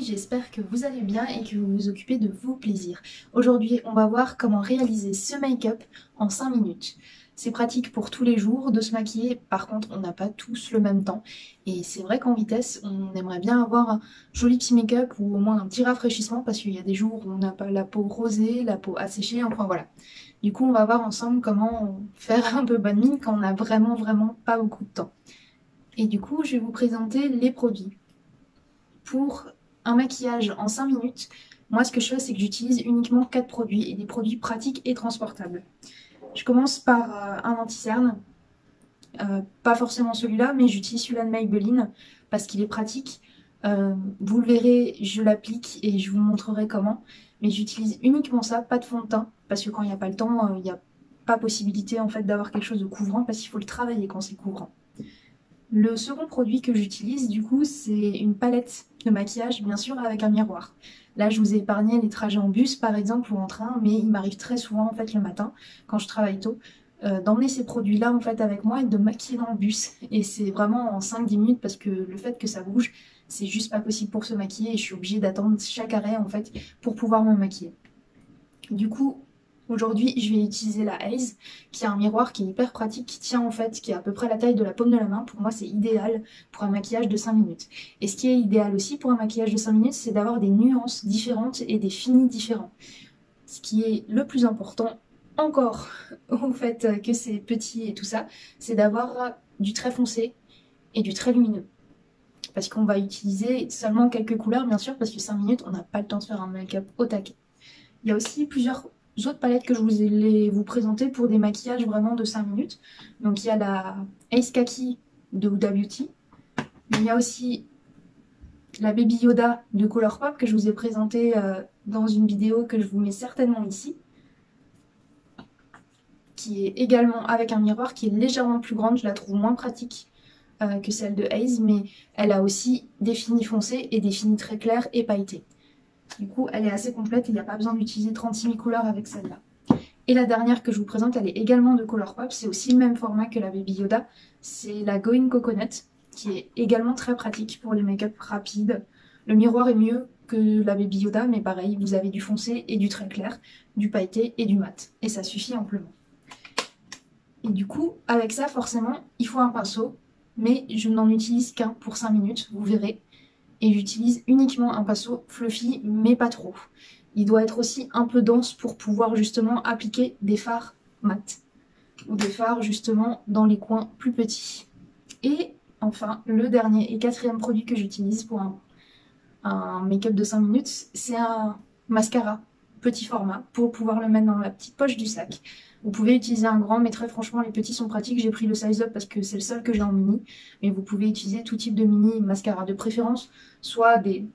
j'espère que vous allez bien et que vous vous occupez de vos plaisirs. Aujourd'hui, on va voir comment réaliser ce make-up en 5 minutes. C'est pratique pour tous les jours de se maquiller, par contre on n'a pas tous le même temps. Et c'est vrai qu'en vitesse, on aimerait bien avoir un joli petit make-up ou au moins un petit rafraîchissement parce qu'il y a des jours où on n'a pas la peau rosée, la peau asséchée, enfin voilà. Du coup on va voir ensemble comment faire un peu bonne mine quand on n'a vraiment pas beaucoup de temps. Et du coup je vais vous présenter les produits. Pour un maquillage en 5 minutes, moi ce que je fais c'est que j'utilise uniquement 4 produits et des produits pratiques et transportables. Je commence par un anti-cerne, pas forcément celui-là, mais j'utilise celui-là de Maybelline parce qu'il est pratique. Vous le verrez, je l'applique et je vous montrerai comment. Mais j'utilise uniquement ça, pas de fond de teint, parce que quand il n'y a pas le temps, il n'y a pas possibilité en fait d'avoir quelque chose de couvrant parce qu'il faut le travailler quand c'est couvrant. Le second produit que j'utilise du coup c'est une palette de maquillage bien sûr avec un miroir. Là je vous ai épargné les trajets en bus par exemple ou en train, mais il m'arrive très souvent en fait le matin quand je travaille tôt d'emmener ces produits là en fait avec moi et de maquiller dans le bus. Et c'est vraiment en 5-10 minutes parce que le fait que ça bouge c'est juste pas possible pour se maquiller et je suis obligée d'attendre chaque arrêt en fait pour pouvoir me maquiller. Du coup aujourd'hui, je vais utiliser la Haze, qui est un miroir qui est hyper pratique, qui tient en fait, qui est à peu près la taille de la paume de la main. Pour moi, c'est idéal pour un maquillage de 5 minutes. Et ce qui est idéal aussi pour un maquillage de 5 minutes, c'est d'avoir des nuances différentes et des finis différents. Ce qui est le plus important, encore au fait que c'est petit et tout ça, c'est d'avoir du très foncé et du très lumineux. Parce qu'on va utiliser seulement quelques couleurs, bien sûr, parce que 5 minutes, on n'a pas le temps de faire un make-up au taquet. Il y a aussi plusieurs autres palettes que je vais vous présenter pour des maquillages vraiment de 5 minutes. Donc il y a la Ace Kaki de Huda Beauty. Il y a aussi la Baby Yoda de Colourpop que je vous ai présentée dans une vidéo que je vous mets certainement ici. Qui est également avec un miroir qui est légèrement plus grande, je la trouve moins pratique que celle de Haze, mais elle a aussi des finis foncés et des finis très clairs et pailletés. Du coup, elle est assez complète, il n'y a pas besoin d'utiliser 36 000 couleurs avec celle-là. Et la dernière que je vous présente, elle est également de Colourpop, c'est aussi le même format que la Baby Yoda. C'est la Going Coconut, qui est également très pratique pour les make-up rapides. Le miroir est mieux que la Baby Yoda, mais pareil, vous avez du foncé et du très clair, du pailleté et du mat. Et ça suffit amplement. Et du coup, avec ça, forcément, il faut un pinceau, mais je n'en utilise qu'un pour 5 minutes, vous verrez. Et j'utilise uniquement un pinceau fluffy, mais pas trop. Il doit être aussi un peu dense pour pouvoir justement appliquer des fards mat. Ou des fards justement dans les coins plus petits. Et enfin, le dernier et quatrième produit que j'utilise pour un make-up de 5 minutes, c'est un mascara petit format pour pouvoir le mettre dans la petite poche du sac. Vous pouvez utiliser un grand, mais très franchement les petits sont pratiques. J'ai pris le size up parce que c'est le seul que j'ai en mini. Mais vous pouvez utiliser tout type de mini mascara de préférence, soit des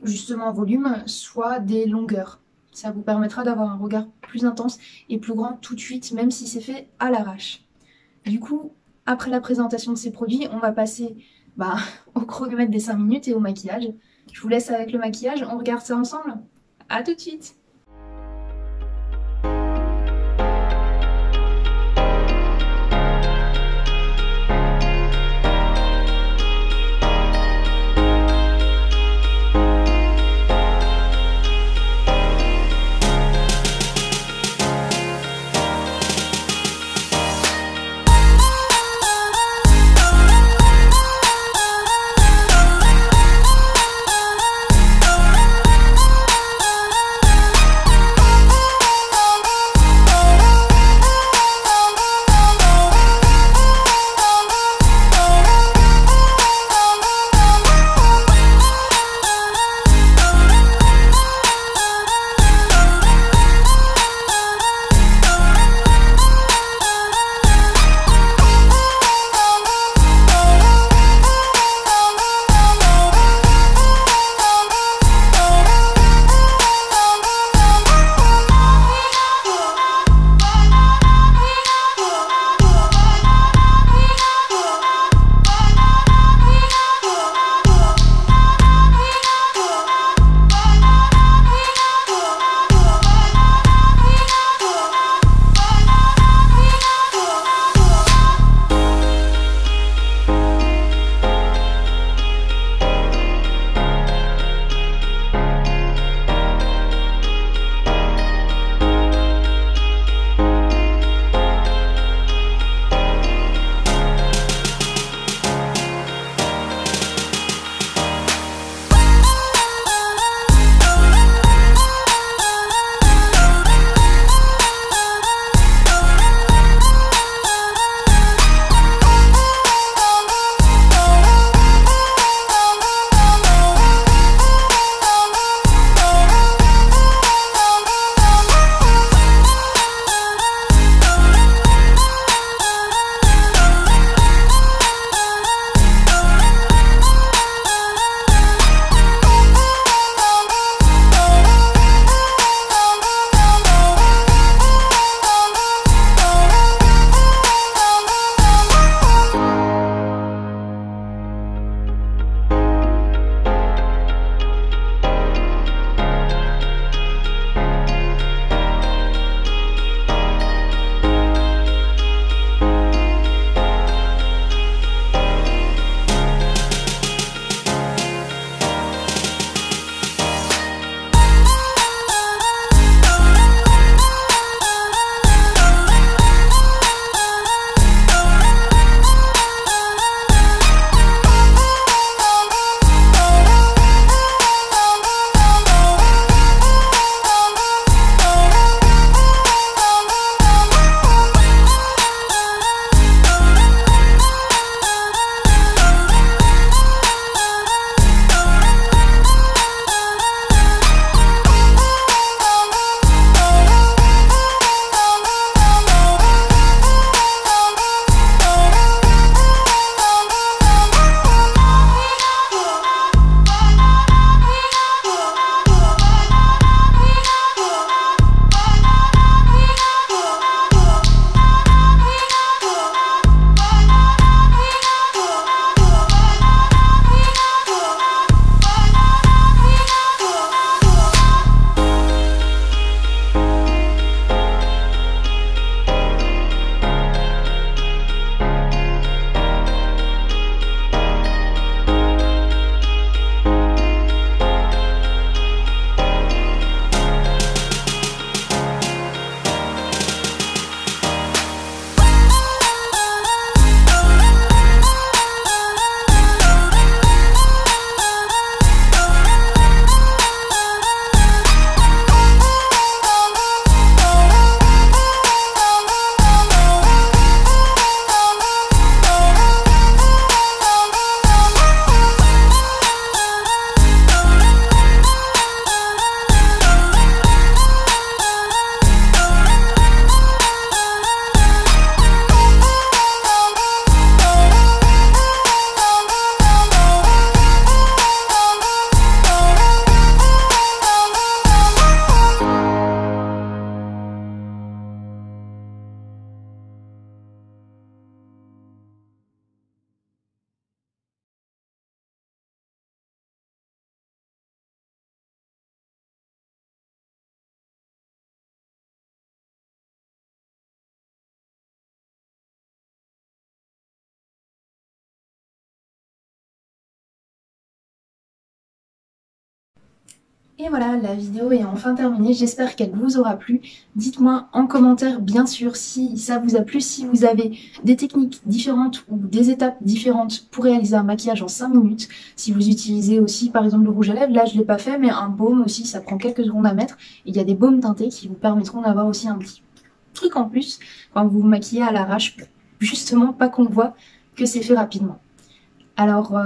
justement volumes, soit des longueurs. Ça vous permettra d'avoir un regard plus intense et plus grand tout de suite, même si c'est fait à l'arrache. Du coup, après la présentation de ces produits, on va passer au chronomètre des 5 minutes et au maquillage. Je vous laisse avec le maquillage, on regarde ça ensemble. À tout de suite! Et voilà, la vidéo est enfin terminée, j'espère qu'elle vous aura plu. Dites-moi en commentaire bien sûr si ça vous a plu, si vous avez des techniques différentes ou des étapes différentes pour réaliser un maquillage en 5 minutes. Si vous utilisez aussi par exemple le rouge à lèvres, là je ne l'ai pas fait, mais un baume aussi, ça prend quelques secondes à mettre. Il y a des baumes teintés qui vous permettront d'avoir aussi un petit truc en plus quand vous vous maquillez à l'arrache, justement pas qu'on voit que c'est fait rapidement. Alors,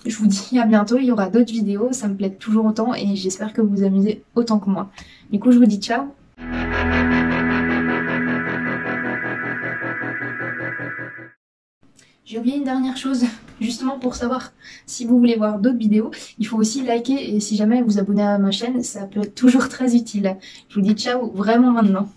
je vous dis à bientôt, il y aura d'autres vidéos, ça me plaît toujours autant et j'espère que vous vous amusez autant que moi. Du coup, je vous dis ciao! J'ai oublié une dernière chose, justement pour savoir si vous voulez voir d'autres vidéos, il faut aussi liker et si jamais vous abonnez à ma chaîne, ça peut être toujours très utile. Je vous dis ciao vraiment maintenant.